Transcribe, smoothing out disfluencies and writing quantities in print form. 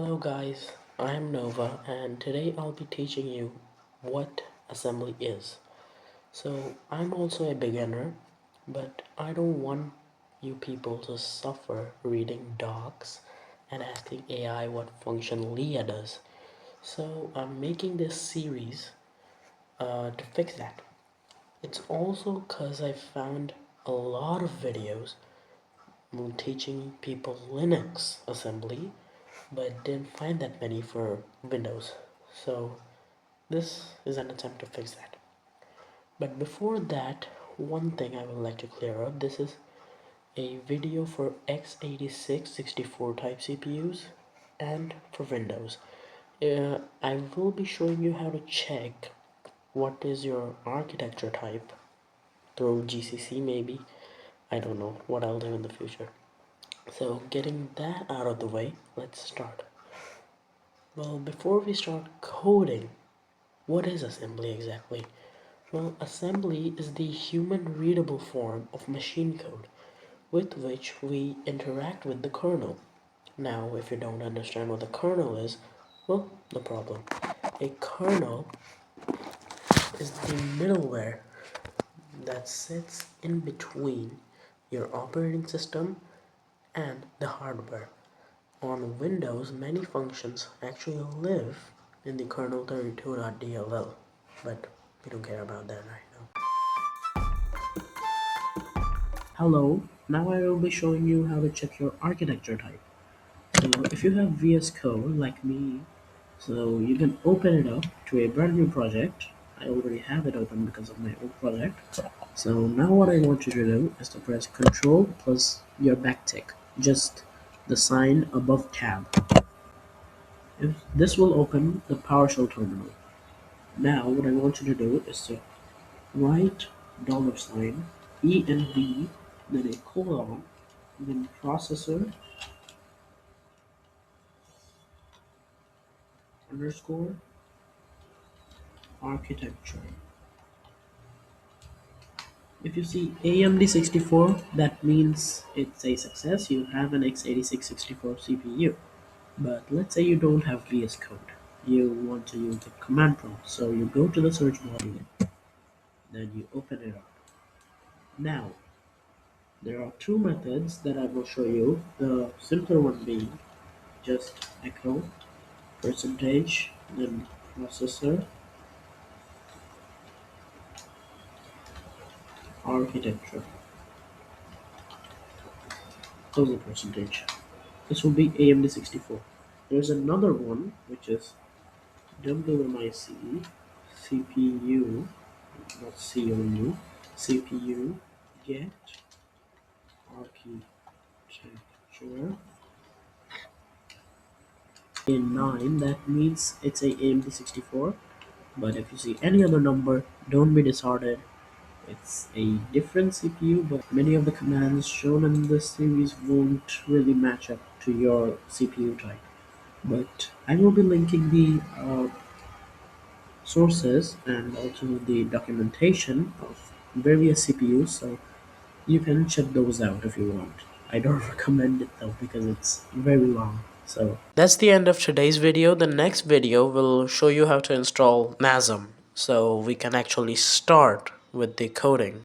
Hello guys, I'm Nova and today I'll be teaching you what assembly is. So I'm also a beginner, but I don't want you people to suffer reading docs and asking AI what function Leah does. So I'm making this series to fix that. It's also cause I found a lot of videos teaching people Linux assembly but didn't find that many for Windows. So this is an attempt to fix that. But before that, one thing I would like to clear up, this is a video for x86-64 type CPUs and for Windows. I will be showing you how to check what is your architecture type through GCC maybe. I don't know what I'll do in the future. So getting that out of the way, let's start. Well, before we start coding, what is assembly exactly? Well, assembly is the human readable form of machine code with which we interact with the kernel. Now, if you don't understand what the kernel is, well, no problem. A kernel is the middleware that sits in between your operating system and the hardware. On Windows, many functions actually live in the kernel 32.dll, but we don't care about that right now. Hello, now I will be showing you how to check your architecture type. So if you have VS Code like me, so you can open it up to a brand new project. I already have it open because of my old project. So now what I want you to do is to press Control plus your backtick, just the sign above tab. This will open the PowerShell terminal. Now what I want you to do is to write $, env, then a colon, then processor underscore architecture. If you see AMD64, that means it's a success. You have an x86-64 CPU. But let's say you don't have VS Code. You want to use the command prompt. So you go to the search bar again. Then you open it up. Now, there are two methods that I will show you. The simpler one being just echo percentage, then processor architecture. Close the percentage. This will be AMD64. There's another one which is WMIC CPU, not COU, CPU get architecture. In 9, that means it's a AMD64. But if you see any other number, don't be disheartened. It's a different CPU, but many of the commands shown in this series won't really match up to your CPU type. But I will be linking the sources and also the documentation of various CPUs, so you can check those out if you want. I don't recommend it though because it's very long. So that's the end of today's video. The next video will show you how to install NASM so we can actually start with the coding.